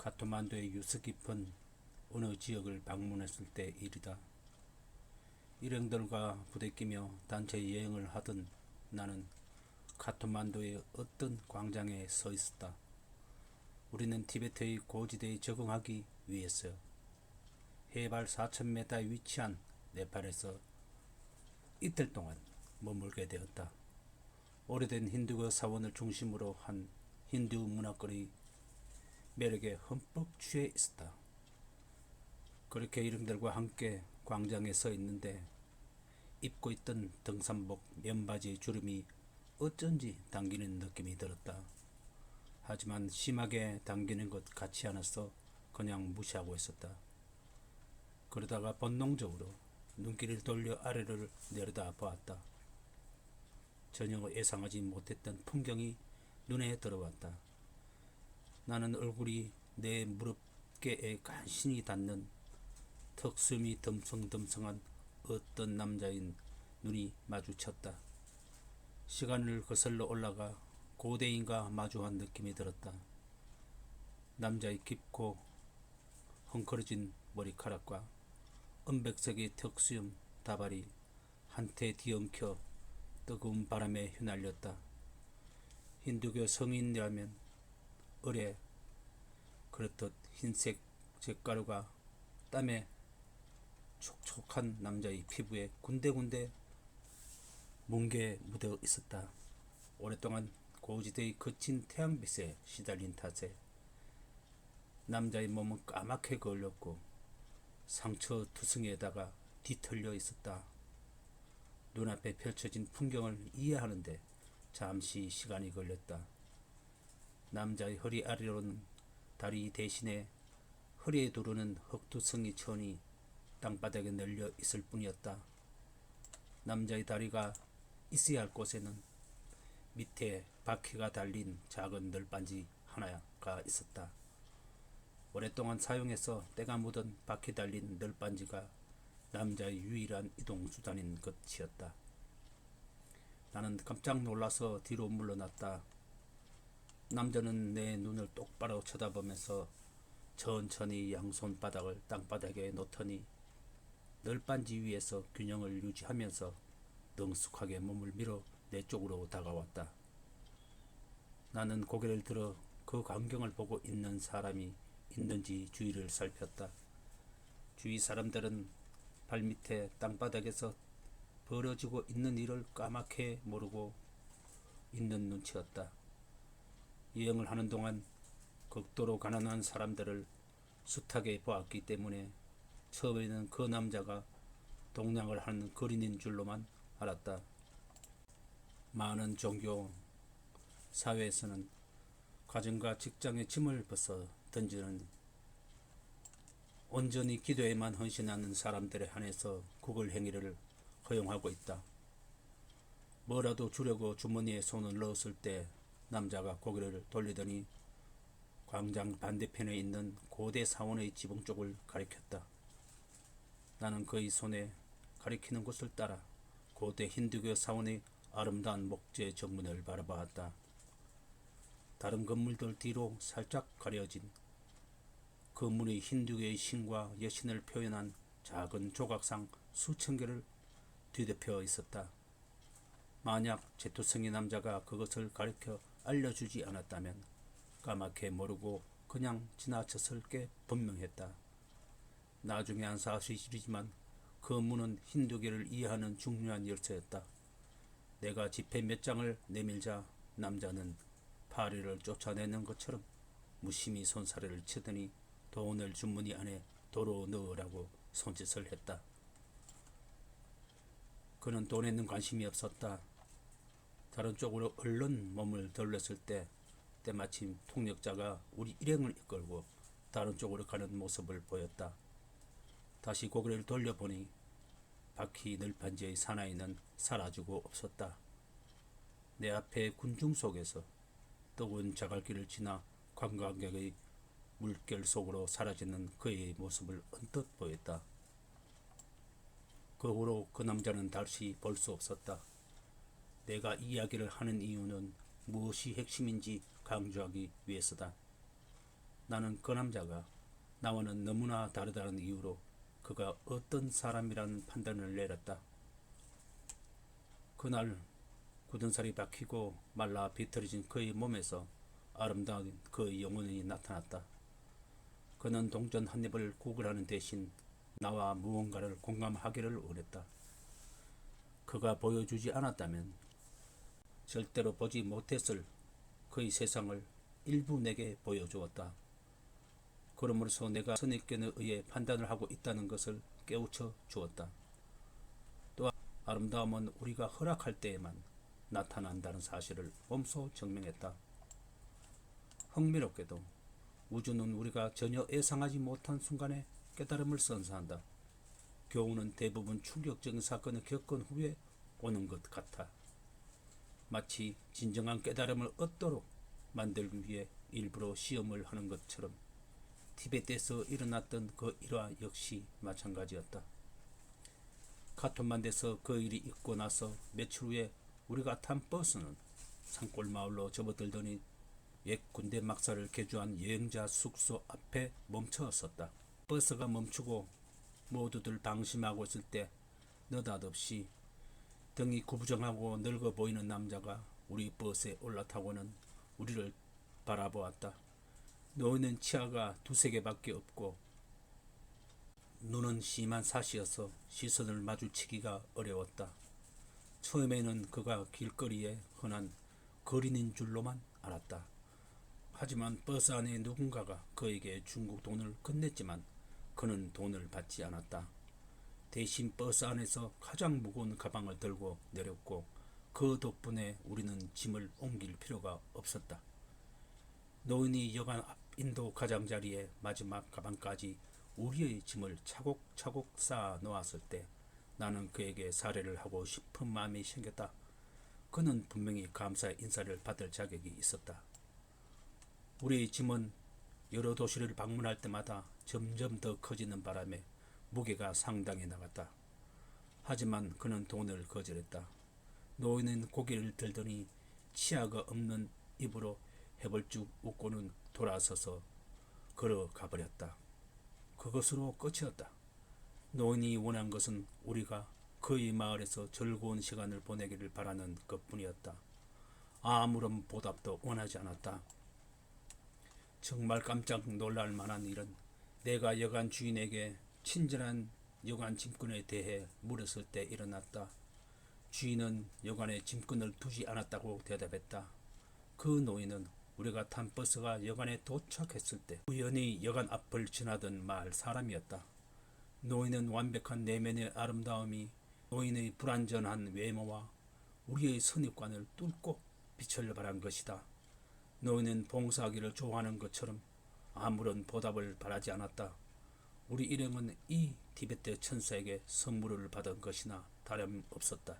카트만두의 유서 깊은 어느 지역을 방문했을 때 일이다. 일행들과 부대끼며 단체 여행을 하던 나는 카트만두의 어떤 광장에 서 있었다. 우리는 티베트의 고지대에 적응하기 위해서 해발 4,000m에 위치한 네팔에서 이틀 동안 머물게 되었다. 오래된 힌두교 사원을 중심으로 한 힌두 문화권의 매력에 흠뻑 취해 있었다. 그렇게 일행들과 함께 광장에 서 있는데 입고 있던 등산복 면바지의 주름이 어쩐지 당기는 느낌이 들었다. 하지만 심하게 당기는 것 같지 않아서 그냥 무시하고 있었다. 그러다가 본능적으로 눈길을 돌려 아래를 내려다 보았다. 전혀 예상하지 못했던 풍경이 눈에 들어왔다. 나는 얼굴이 내 무릎께에 간신히 닿는 턱수염이 듬성듬성한 어떤 남자인 눈이 마주쳤다. 시간을 거슬러 올라가 고대인과 마주한 느낌이 들었다. 남자의 깊고 헝클어진 머리카락과 은백색의 턱수염 다발이 한테 뒤엉켜 뜨거운 바람에 휘날렸다. 힌두교 성인이라면 을에 그렇듯 흰색 잿가루가 땀에 촉촉한 남자의 피부에 군데군데 뭉게 묻어 있었다. 오랫동안 고지대의 거친 태양빛에 시달린 탓에 남자의 몸은 까맣게 걸렸고 상처 투성이에다가 뒤틀려 있었다. 눈앞에 펼쳐진 풍경을 이해하는데 잠시 시간이 걸렸다. 남자의 허리 아래로는 다리 대신에 허리에 두르는 흑투성이 천이 땅바닥에 널려 있을 뿐이었다. 남자의 다리가 있어야 할 곳에는 밑에 바퀴가 달린 작은 널빤지 하나가 있었다. 오랫동안 사용해서 때가 묻은 바퀴 달린 널빤지가 남자의 유일한 이동수단인 것이었다. 나는 깜짝 놀라서 뒤로 물러났다. 남자는 내 눈을 똑바로 쳐다보면서 천천히 양손바닥을 땅바닥에 놓더니 널빤지 위에서 균형을 유지하면서 능숙하게 몸을 밀어 내 쪽으로 다가왔다. 나는 고개를 들어 그 광경을 보고 있는 사람이 있는지 주위를 살폈다. 주위 사람들은 발밑에 땅바닥에서 벌어지고 있는 일을 까맣게 모르고 있는 눈치였다. 여행을 하는 동안 극도로 가난한 사람들을 숱하게 보았기 때문에 처음에는 그 남자가 동냥을 하는 거린인 줄로만 알았다. 많은 종교 사회에서는 가정과 직장의 짐을 벗어 던지는 온전히 기도에만 헌신하는 사람들에 한해서 구걸 행위를 허용하고 있다. 뭐라도 주려고 주머니에 손을 넣었을 때 남자가 고개를 돌리더니 광장 반대편에 있는 고대 사원의 지붕 쪽을 가리켰다. 나는 그의 손에 가리키는 곳을 따라 고대 힌두교 사원의 아름다운 목재 정문을 바라보았다. 다른 건물들 뒤로 살짝 가려진 그 문의 힌두교의 신과 여신을 표현한 작은 조각상 수천 개를 뒤덮여 있었다. 만약 제투성의 남자가 그것을 가리켜 알려주지 않았다면 까맣게 모르고 그냥 지나쳤을 게 분명했다. 나중에 한 사실이지만 그 문은 힌두교를 이해하는 중요한 열쇠였다. 내가 지폐 몇 장을 내밀자 남자는 파리를 쫓아내는 것처럼 무심히 손사래를 치더니 돈을 주머니 안에 도로 넣으라고 손짓을 했다. 그는 돈에는 관심이 없었다. 다른 쪽으로 얼른 몸을 돌렸을 때 때마침 통역자가 우리 일행을 이끌고 다른 쪽으로 가는 모습을 보였다. 다시 고개를 돌려보니 바퀴 널판지의 사나이는 사라지고 없었다. 내 앞에 군중 속에서 뜨거운 자갈길을 지나 관광객의 물결 속으로 사라지는 그의 모습을 언뜻 보였다. 그 후로 그 남자는 다시 볼 수 없었다. 내가 이야기를 하는 이유는 무엇이 핵심인지 강조하기 위해서다. 나는 그 남자가 나와는 너무나 다르다는 이유로 그가 어떤 사람이라는 판단을 내렸다. 그날 굳은 살이 박히고 말라 비틀어진 그의 몸에서 아름다운 그 영혼이 나타났다. 그는 동전 한 입을 구걸하는 대신 나와 무언가를 공감하기를 원했다. 그가 보여주지 않았다면 절대로 보지 못했을 그의 세상을 일부 내게 보여주었다. 그러므로서 내가 선입견에 의해 판단을 하고 있다는 것을 깨우쳐 주었다. 또한 아름다움은 우리가 허락할 때에만 나타난다는 사실을 몸소 증명했다. 흥미롭게도 우주는 우리가 전혀 예상하지 못한 순간에 깨달음을 선사한다. 교훈은 대부분 충격적인 사건을 겪은 후에 오는 것 같아. 마치 진정한 깨달음을 얻도록 만들기 위해 일부러 시험을 하는 것처럼 티베트에서 일어났던 그 일화 역시 마찬가지였다. 카톤만두에서 그 일이 있고 나서 며칠 후에 우리가 탄 버스는 산골 마을로 접어들더니 옛 군대 막사를 개조한 여행자 숙소 앞에 멈춰섰다. 버스가 멈추고 모두들 방심하고 있을 때 느닷없이 등이 구부정하고 늙어 보이는 남자가 우리 버스에 올라타고는 우리를 바라보았다. 노인은 치아가 두세 개밖에 없고 눈은 심한 사시여서 시선을 마주치기가 어려웠다. 처음에는 그가 길거리에 흔한 거린인 줄로만 알았다. 하지만 버스 안에 누군가가 그에게 중국 돈을 건넸지만 그는 돈을 받지 않았다. 대신 버스 안에서 가장 무거운 가방을 들고 내렸고 그 덕분에 우리는 짐을 옮길 필요가 없었다. 노인이 여관 앞 인도 가장자리에 마지막 가방까지 우리의 짐을 차곡차곡 쌓아 놓았을 때 나는 그에게 사례를 하고 싶은 마음이 생겼다. 그는 분명히 감사의 인사를 받을 자격이 있었다. 우리의 짐은 여러 도시를 방문할 때마다 점점 더 커지는 바람에 무게가 상당히 나갔다. 하지만 그는 돈을 거절했다. 노인은 고개를 들더니 치아가 없는 입으로 해벌쭉 웃고는 돌아서서 걸어가 버렸다. 그것으로 끝이었다. 노인이 원한 것은 우리가 그의 마을에서 즐거운 시간을 보내기를 바라는 것뿐이었다. 아무런 보답도 원하지 않았다. 정말 깜짝 놀랄 만한 일은 내가 여관 주인에게 친절한 여관 짐꾼에 대해 물었을 때 일어났다. 주인은 여관에 짐꾼을 두지 않았다고 대답했다. 그 노인은 우리가 탄 버스가 여관에 도착했을 때 우연히 여관 앞을 지나던 마을 사람이었다. 노인은 완벽한 내면의 아름다움이 노인의 불완전한 외모와 우리의 선입관을 뚫고 빛을 발한 것이다. 노인은 봉사하기를 좋아하는 것처럼 아무런 보답을 바라지 않았다. 우리 일행은 이 티베트 천사에게 선물을 받은 것이나 다름없었다.